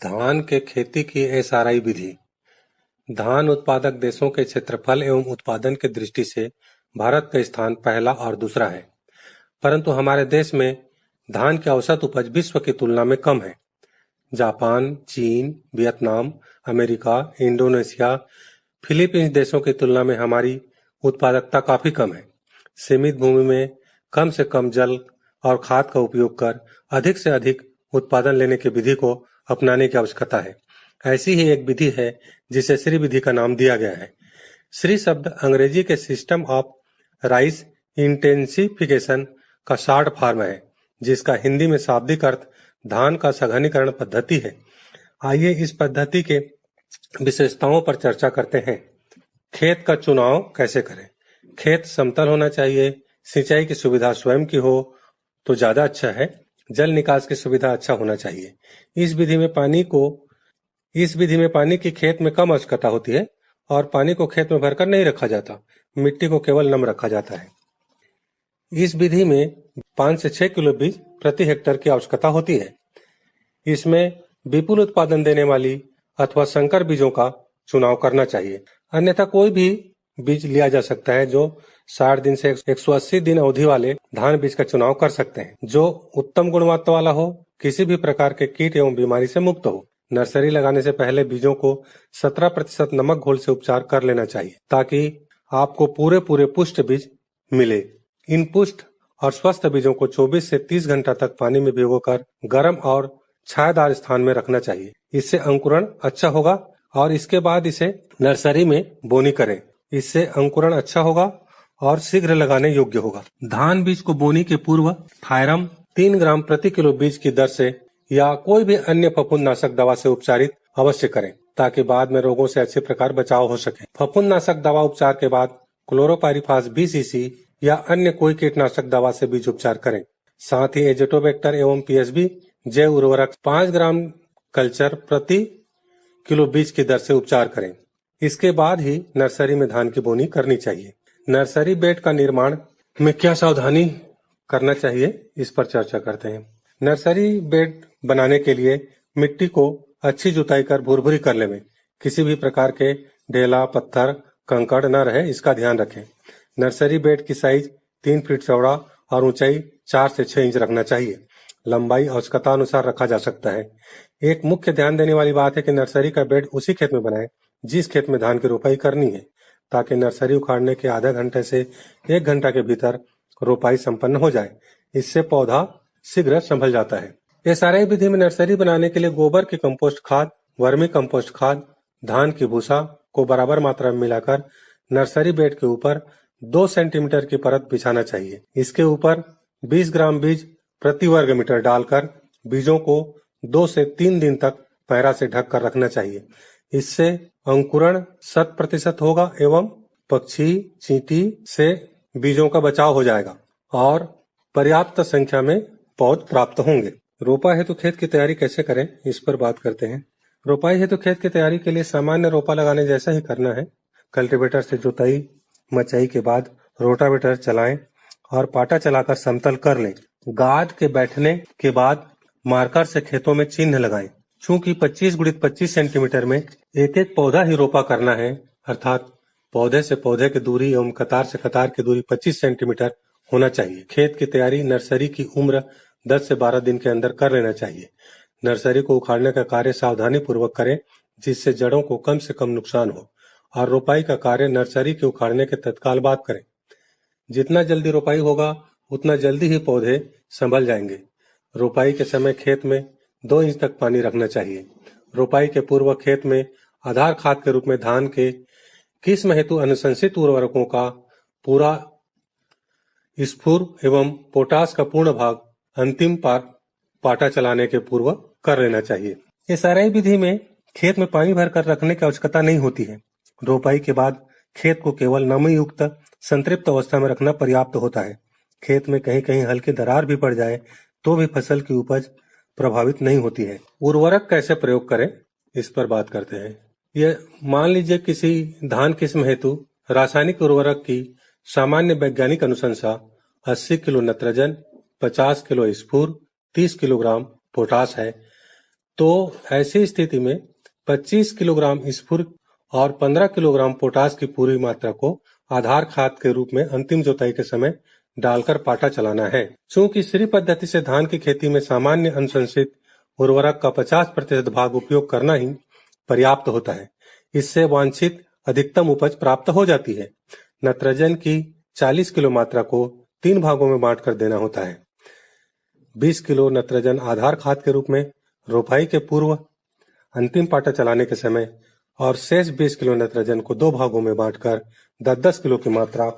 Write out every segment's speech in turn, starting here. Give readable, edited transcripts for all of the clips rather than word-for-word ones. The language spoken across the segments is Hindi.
धान के खेती की एसआरआई विधि। धान उत्पादक देशों के क्षेत्रफल एवं उत्पादन की दृष्टि से भारत का स्थान पहला और दूसरा है, परंतु हमारे देश में धान की औसत उपज विश्व की तुलना में कम है। जापान, चीन, वियतनाम, अमेरिका, इंडोनेशिया, फिलीपींस देशों की तुलना में हमारी उत्पादकता काफी कम है। सीमित भूमि में कम से कम जल और खाद का उपयोग कर अधिक से अधिक उत्पादन लेने की विधि को अपनाने की आवश्यकता है। ऐसी ही एक विधि है जिसे श्री विधि का नाम दिया गया है। श्री शब्द अंग्रेजी के सिस्टम ऑफ राइस इंटेंसिफिकेशन का शॉर्ट फॉर्म है, जिसका हिंदी में शाब्दिक अर्थ धान का सघनीकरण पद्धति है। आइए इस पद्धति के विशेषताओं पर चर्चा करते हैं। खेत का चुनाव कैसे करें? खेत समतल होना चाहिए। सिंचाई की सुविधा स्वयं की हो तो ज्यादा अच्छा है। जल निकास की सुविधा अच्छा होना चाहिए। इस विधि में पानी की खेत में कम आवश्यकता होती है और पानी को खेत में भरकर नहीं रखा जाता। मिट्टी को केवल नम रखा जाता है। इस विधि में 5 से 6 किलो बीज प्रति हेक्टेयर की आवश्यकता होती है। इसमें विपुल उत्पादन देने वाली अथवा संकर बीजों का चुनाव करना चाहिए, अन्यथा कोई भी बीज लिया जा सकता है। जो 60 दिन से 180 दिन अवधि वाले धान बीज का चुनाव कर सकते हैं, जो उत्तम गुणवत्ता वाला हो, किसी भी प्रकार के कीट एवं बीमारी से मुक्त हो। नर्सरी लगाने से पहले बीजों को 17% नमक घोल से उपचार कर लेना चाहिए, ताकि आपको पूरे पुष्ट बीज मिले। इन पुष्ट और स्वस्थ बीजों को 24 से 30 घंटा तक पानी में भिगोकर गर्म और छायादार स्थान में रखना चाहिए। इससे अंकुरण अच्छा होगा और इसके बाद इसे नर्सरी में बोनी करें। इससे अंकुरण अच्छा होगा और शीघ्र लगाने योग्य होगा। धान बीज को बोनी के पूर्व थायरम 3 ग्राम प्रति किलो बीज की दर से या कोई भी अन्य फफूंदनाशक दवा से उपचारित अवश्य करें, ताकि बाद में रोगों से अच्छे प्रकार बचाव हो सके। फफूंदनाशक दवा उपचार के बाद क्लोरोपाइरिफास 20 सीसी या अन्य कोई कीटनाशक दवा से बीज उपचार करें। साथ ही एजेटोबैक्टर एवं पीएसबी जैव उर्वरक 5 ग्राम कल्चर प्रति किलो बीज की दर से उपचार करें। इसके बाद ही नर्सरी में धान की बोनी करनी चाहिए। नर्सरी बेड का निर्माण में क्या सावधानी करना चाहिए, इस पर चर्चा करते हैं। नर्सरी बेड बनाने के लिए मिट्टी को अच्छी जुताई कर भुरभुरी कर लें। किसी भी प्रकार के ढेला, पत्थर, कंकड़ न रहे, इसका ध्यान रखें। नर्सरी बेड की साइज 3 फीट चौड़ा और ऊंचाई 4 से 6 इंच रखना चाहिए। लंबाई आवश्यकता अनुसार रखा जा सकता है। एक मुख्य ध्यान देने वाली बात है कि नर्सरी का बेड उसी खेत में बनाएं जिस खेत में धान की रोपाई करनी है, ताकि नर्सरी उखाड़ने के आधा घंटे से 1 घंटा के भीतर रोपाई संपन्न हो जाए। इससे पौधा शीघ्र संभल जाता है। एसआरआई विधि में नर्सरी बनाने के लिए गोबर की कंपोस्ट खाद, वर्मी कंपोस्ट खाद, धान की भूसा को बराबर मात्रा में मिलाकर नर्सरी बेड के ऊपर 2 सेंटीमीटर की परत बिछाना चाहिए। इसके ऊपर 20 ग्राम बीज प्रति वर्ग मीटर डालकर बीजों को 2 से 3 दिन तक पैरा से ढक कर रखना चाहिए। इससे अंकुरण 100% होगा एवं पक्षी, चींटी से बीजों का बचाव हो जाएगा और पर्याप्त संख्या में पौध प्राप्त होंगे। रोपा हेतु खेत की तैयारी कैसे करें, इस पर बात करते हैं। रोपाई हेतु खेत की तैयारी के लिए सामान्य रोपा लगाने जैसा ही करना है। कल्टीवेटर से जुताई मचाई के बाद रोटावेटर चलाएं और पाटा चलाकर समतल कर लें। गाद के बैठने के बाद मार्कर से खेतों में चिन्ह लगाएं। चूंकि 25 × 25 सेंटीमीटर में एक पौधा ही रोपा करना है, अर्थात पौधे से पौधे की दूरी एवं कतार से कतार की दूरी 25 सेंटीमीटर होना चाहिए। खेत की तैयारी नर्सरी की उम्र 10 से 12 दिन के अंदर कर लेना चाहिए। नर्सरी को उखाड़ने का कार्य सावधानी पूर्वक करें, जिससे जड़ों को कम से कम नुकसान हो, और रोपाई का कार्य नर्सरी के उखाड़ने के तत्काल बाद करें। जितना जल्दी रोपाई होगा उतना जल्दी ही पौधे संभल जाएंगे। रोपाई के समय खेत में 2 इंच तक पानी रखना चाहिए। रोपाई के पूर्व खेत में आधार खाद के रूप में धान के किस्म हेतु अनुशंसित उर्वरकों का पूरा स्फूर एवं पोटास का पूर्ण भाग अंतिम पाटा चलाने के पूर्व कर लेना चाहिए। एसआरआई विधि में खेत में पानी भरकर रखने की आवश्यकता नहीं होती है। रोपाई के बाद खेत को केवल नमी युक्त संतृप्त अवस्था में रखना पर्याप्त होता है। खेत में कहीं कहीं हल्की दरार भी पड़ जाए तो भी फसल की उपज प्रभावित नहीं होती है। उर्वरक कैसे प्रयोग करें, इस पर बात करते हैं। ये मान लीजिए किसी धान किस्म हेतु रासायनिक उर्वरक की सामान्य वैज्ञानिक अनुशंसा 80 किलो नत्रजन, 50 किलो स्फूर, 30 किलोग्राम पोटास है, तो ऐसी स्थिति में 25 किलोग्राम स्फूर और 15 किलोग्राम पोटाश की पूरी मात्रा को आधार खाद के रूप में अंतिम जुताई के समय डालकर पाटा चलाना है। चूंकि श्री पद्धति से धान की खेती में सामान्य अनुशंसित उर्वरक का 50% भाग उपयोग करना ही पर्याप्त होता है। इससे वांछित अधिकतम उपज प्राप्त हो जाती है। नत्रजन की 40 किलो मात्रा को 3 भागों में बांटकर देना होता है। 20 किलो नत्रजन आधार खाद के रूप में रोपाई के पूर्व, अंतिम पाटा चलाने के समय और शेष 20 किलो नत्रजन को 2 भागों में बांटकर 10-10 किलो की मात्रा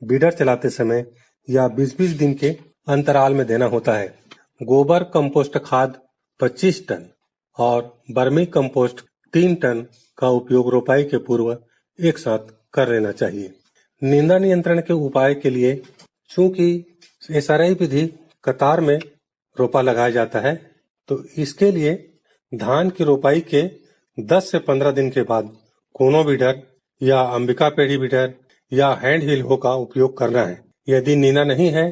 बीडर चलाते समय या 20-20 दिन के अंतराल में देना होता है। गोबर कंपोस्ट खाद 25 टन और बर्मी कंपोस्ट 3 टन का उपयोग रोपाई के पूर्व एक साथ कर लेना चाहिए। निंदा नियंत्रण के उपाय के लिए, चूंकि एसआरआई विधि कतार में रोपा लगाया जाता है, तो इसके लिए धान की रोपाई के 10 से 15 दिन के बाद कोनो बीडर या अंबिका पेड़ी बीडर या हैंड हिल हो का उपयोग करना है। यदि नींदा नहीं है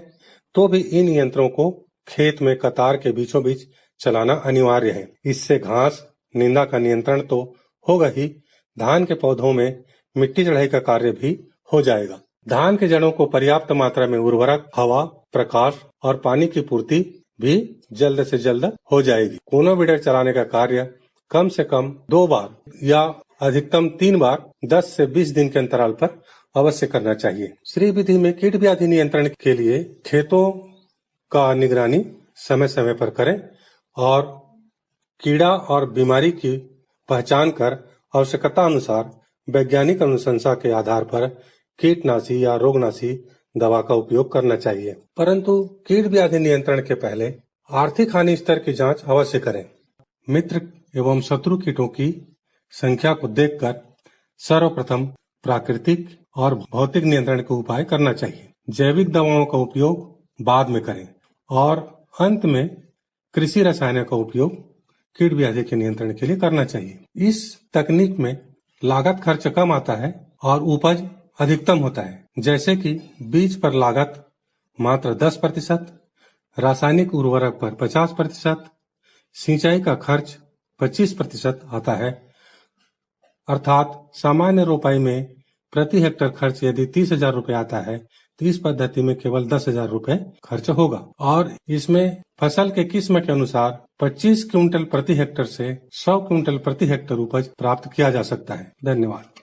तो भी इन यंत्रों को खेत में कतार के बीचों बीच चलाना अनिवार्य है। इससे घास, नींदा का नियंत्रण तो होगा ही, धान के पौधों में मिट्टी चढ़ाई का कार्य भी हो जाएगा। धान के जड़ों को पर्याप्त मात्रा में उर्वरक, हवा, प्रकाश और पानी की पूर्ति भी जल्द से जल्द हो जाएगी। कोनो बीडर चलाने का कार्य कम से कम 2 बार या अधिकतम 3 बार 10 से 20 दिन के अंतराल पर अवश्य करना चाहिए। श्री विधि में कीट व्याधि नियंत्रण के लिए खेतों का निगरानी समय समय पर करें और कीड़ा और बीमारी की पहचान कर आवश्यकता अनुसार वैज्ञानिक अनुशंसा के आधार पर कीटनाशी या रोगनाशी दवा का उपयोग करना चाहिए। परंतु कीट व्याधि नियंत्रण के पहले आर्थिक हानि स्तर की जांच अवश्य करें। मित्र एवं शत्रु कीटों की संख्या को देखकर सर्वप्रथम प्राकृतिक और भौतिक नियंत्रण के उपाय करना चाहिए। जैविक दवाओं का उपयोग बाद में करें और अंत में कृषि रसायनों का उपयोग कीट व्याधि के नियंत्रण के लिए करना चाहिए। इस तकनीक में लागत खर्च कम आता है और उपज अधिकतम होता है। जैसे कि बीज पर लागत मात्र 10%, रासायनिक उर्वरक पर 50%, सिंचाई का खर्च 25% आता है। अर्थात सामान्य रोपाई में प्रति हेक्टर खर्च यदि 30,000 रुपए आता है, तो इस पद्धति में केवल 10,000 रुपए खर्च होगा और इसमें फसल के किस्म के अनुसार 25 क्विंटल प्रति हेक्टर से 100 क्विंटल प्रति हेक्टर उपज प्राप्त किया जा सकता है। धन्यवाद।